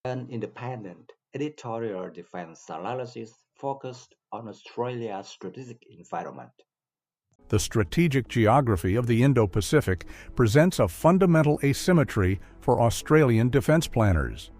An independent editorial defense analysis focused on Australia's strategic environment. The strategic geography of the Indo-Pacific presents a fundamental asymmetry for Australian defense planners.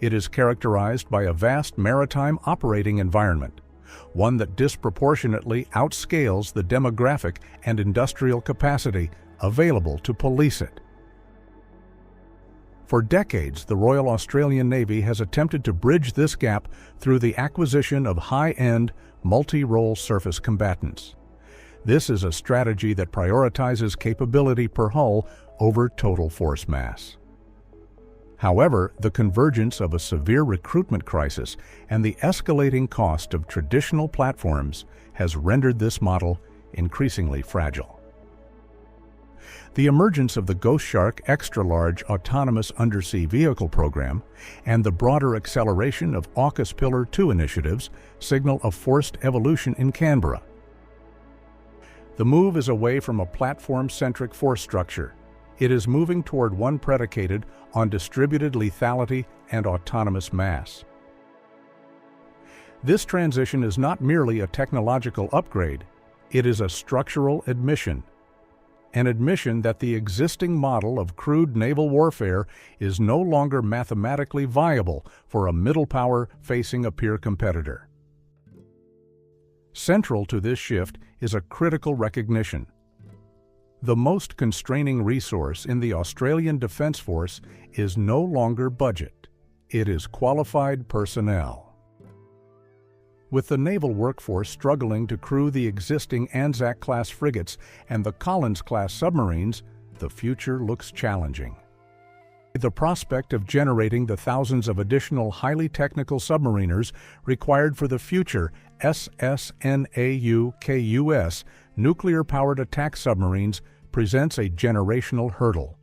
It is characterized by a vast maritime operating environment, one that disproportionately outscales the demographic and industrial capacity available to police it. For decades, the Royal Australian Navy has attempted to bridge this gap through the acquisition of high-end, multi-role surface combatants. This is a strategy that prioritizes capability per hull over total force mass. However, the convergence of a severe recruitment crisis and the escalating cost of traditional platforms has rendered this model increasingly fragile. The emergence of the Ghost Shark extra-large autonomous undersea vehicle program and the broader acceleration of AUKUS Pillar 2 initiatives signal a forced evolution in Canberra. The move is away from a platform-centric force structure. It is moving toward one predicated on distributed lethality and autonomous mass. This transition is not merely a technological upgrade, it is a structural admission. An admission that the existing model of crewed naval warfare is no longer mathematically viable for a middle power facing a peer competitor. Central to this shift is a critical recognition. The most constraining resource in the Australian Defence Force is no longer budget. It is qualified personnel. With the naval workforce struggling to crew the existing Anzac-class frigates and the Collins-class submarines, the future looks challenging. The prospect of generating the thousands of additional highly technical submariners required for the future SSNAUKUS nuclear-powered attack submarines presents a generational hurdle.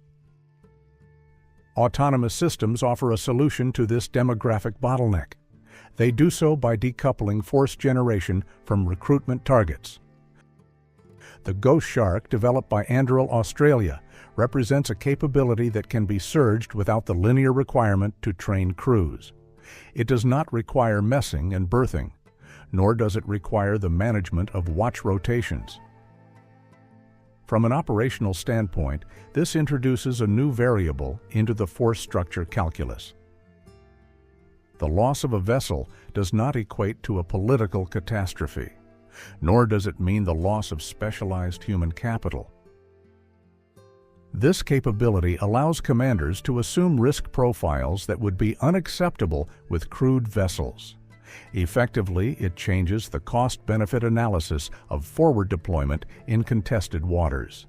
Autonomous systems offer a solution to this demographic bottleneck. They do so by decoupling force generation from recruitment targets. The Ghost Shark, developed by Anduril Australia, represents a capability that can be surged without the linear requirement to train crews. It does not require messing and berthing, nor does it require the management of watch rotations. From an operational standpoint, this introduces a new variable into the force structure calculus. The loss of a vessel does not equate to a political catastrophe, nor does it mean the loss of specialized human capital. This capability allows commanders to assume risk profiles that would be unacceptable with crewed vessels. Effectively, it changes the cost-benefit analysis of forward deployment in contested waters.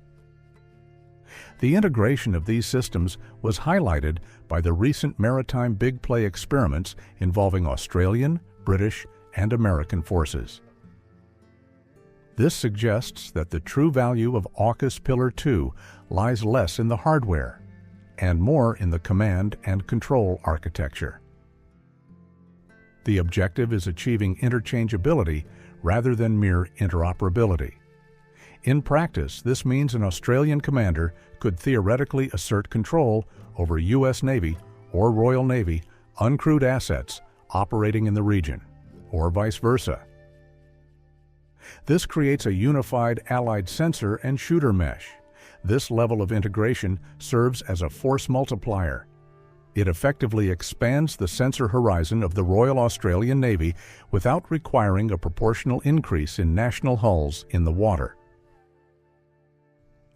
The integration of these systems was highlighted by the recent maritime big play experiments involving Australian, British, and American forces. This suggests that the true value of AUKUS Pillar 2 lies less in the hardware and more in the command and control architecture. The objective is achieving interchangeability rather than mere interoperability. In practice, this means an Australian commander could theoretically assert control over U.S. Navy or Royal Navy uncrewed assets operating in the region, or vice versa. This creates a unified allied sensor and shooter mesh. This level of integration serves as a force multiplier. It effectively expands the sensor horizon of the Royal Australian Navy without requiring a proportional increase in national hulls in the water.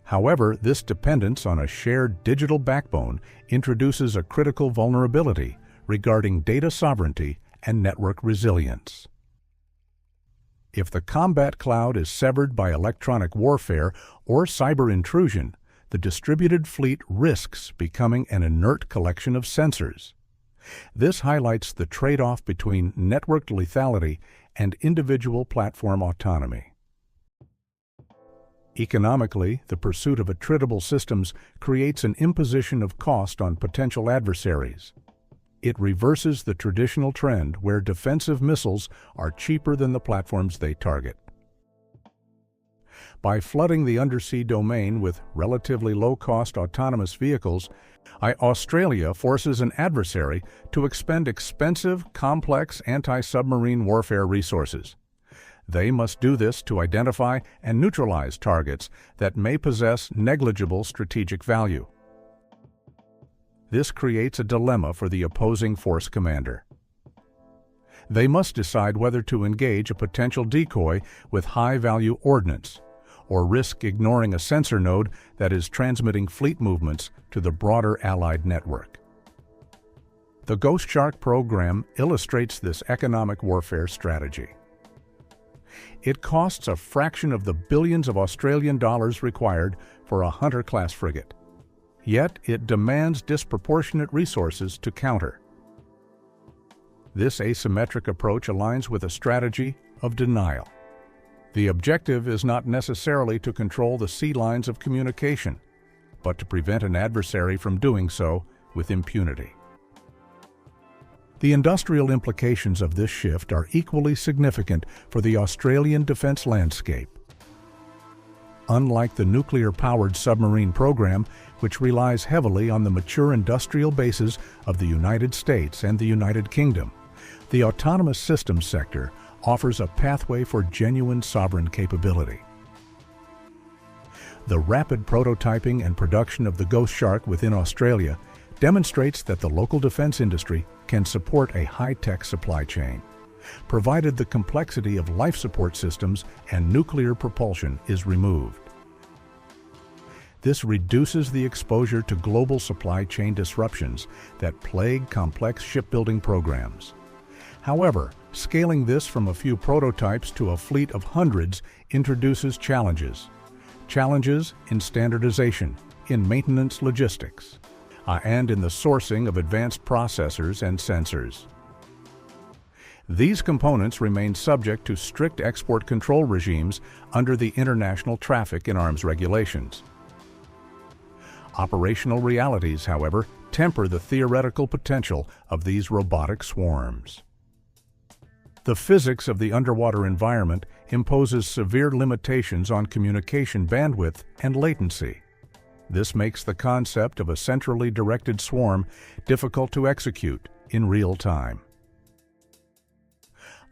However, this dependence on a shared digital backbone introduces a critical vulnerability regarding data sovereignty and network resilience. If the combat cloud is severed by electronic warfare or cyber intrusion, the distributed fleet risks becoming an inert collection of sensors. This highlights the trade-off between networked lethality and individual platform autonomy. Economically, the pursuit of attritable systems creates an imposition of cost on potential adversaries. It reverses the traditional trend where defensive missiles are cheaper than the platforms they target. By flooding the undersea domain with relatively low-cost autonomous vehicles, Australia forces an adversary to expend expensive, complex anti-submarine warfare resources. They must do this to identify and neutralize targets that may possess negligible strategic value. This creates a dilemma for the opposing force commander. They must decide whether to engage a potential decoy with high-value ordnance, or risk ignoring a sensor node that is transmitting fleet movements to the broader Allied network. The Ghost Shark program illustrates this economic warfare strategy. It costs a fraction of the billions of Australian dollars required for a Hunter-class frigate. Yet it demands disproportionate resources to counter. This asymmetric approach aligns with a strategy of denial. The objective is not necessarily to control the sea lines of communication, but to prevent an adversary from doing so with impunity. The industrial implications of this shift are equally significant for the Australian defense landscape. Unlike the nuclear-powered submarine program, which relies heavily on the mature industrial bases of the United States and the United Kingdom, the autonomous systems sector offers a pathway for genuine sovereign capability. The rapid prototyping and production of the Ghost Shark within Australia demonstrates that the local defense industry can support a high-tech supply chain, provided the complexity of life support systems and nuclear propulsion is removed. This reduces the exposure to global supply chain disruptions that plague complex shipbuilding programs. However, scaling this from a few prototypes to a fleet of hundreds introduces challenges. Challenges in standardization, in maintenance logistics, and in the sourcing of advanced processors and sensors. These components remain subject to strict export control regimes under the International Traffic in Arms regulations. Operational realities, however, temper the theoretical potential of these robotic swarms. The physics of the underwater environment imposes severe limitations on communication bandwidth and latency. This makes the concept of a centrally directed swarm difficult to execute in real time.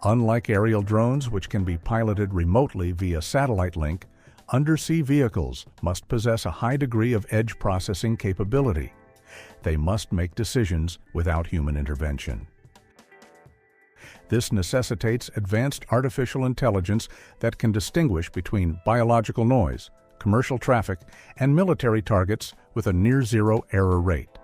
Unlike aerial drones, which can be piloted remotely via satellite link, undersea vehicles must possess a high degree of edge processing capability. They must make decisions without human intervention. This necessitates advanced artificial intelligence that can distinguish between biological noise, commercial traffic, and military targets with a near-zero error rate.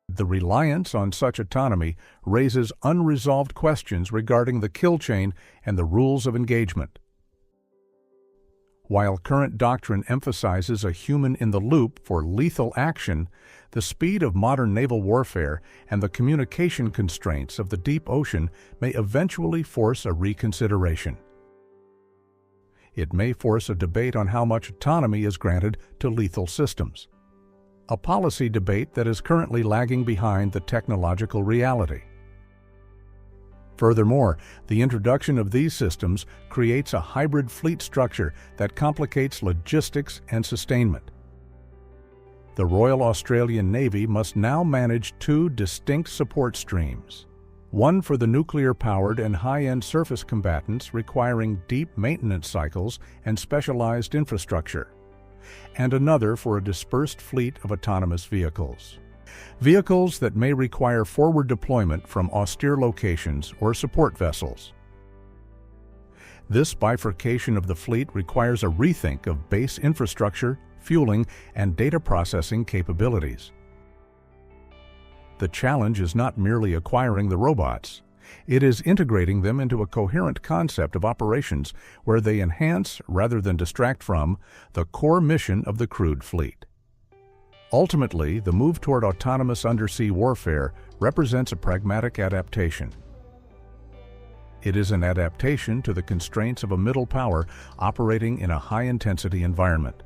The reliance on such autonomy raises unresolved questions regarding the kill chain and the rules of engagement. While current doctrine emphasizes a human in the loop for lethal action, the speed of modern naval warfare and the communication constraints of the deep ocean may eventually force a reconsideration. It may force a debate on how much autonomy is granted to lethal systems, a policy debate that is currently lagging behind the technological reality. Furthermore, the introduction of these systems creates a hybrid fleet structure that complicates logistics and sustainment. The Royal Australian Navy must now manage two distinct support streams, one for the nuclear-powered and high-end surface combatants requiring deep maintenance cycles and specialized infrastructure, and another for a dispersed fleet of autonomous vehicles. Vehicles that may require forward deployment from austere locations or support vessels. This bifurcation of the fleet requires a rethink of base infrastructure, fueling, and data processing capabilities. The challenge is not merely acquiring the robots. It is integrating them into a coherent concept of operations where they enhance, rather than distract from, the core mission of the crewed fleet. Ultimately, the move toward autonomous undersea warfare represents a pragmatic adaptation. It is an adaptation to the constraints of a middle power operating in a high-intensity environment.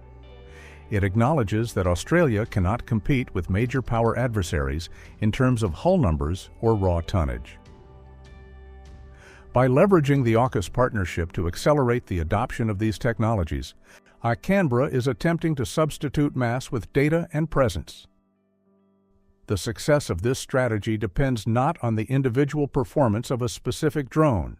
It acknowledges that Australia cannot compete with major power adversaries in terms of hull numbers or raw tonnage. By leveraging the AUKUS partnership to accelerate the adoption of these technologies, Canberra is attempting to substitute mass with data and presence. The success of this strategy depends not on the individual performance of a specific drone,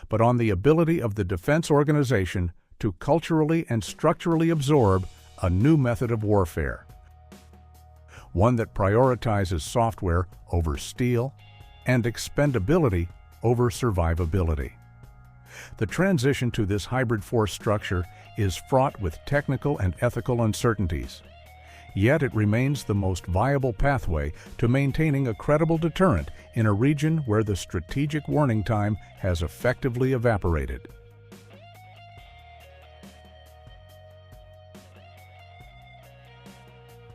but on the ability of the defense organization to culturally and structurally absorb a new method of warfare, one that prioritizes software over steel and expendability over survivability. The transition to this hybrid force structure is fraught with technical and ethical uncertainties, yet it remains the most viable pathway to maintaining a credible deterrent in a region where the strategic warning time has effectively evaporated.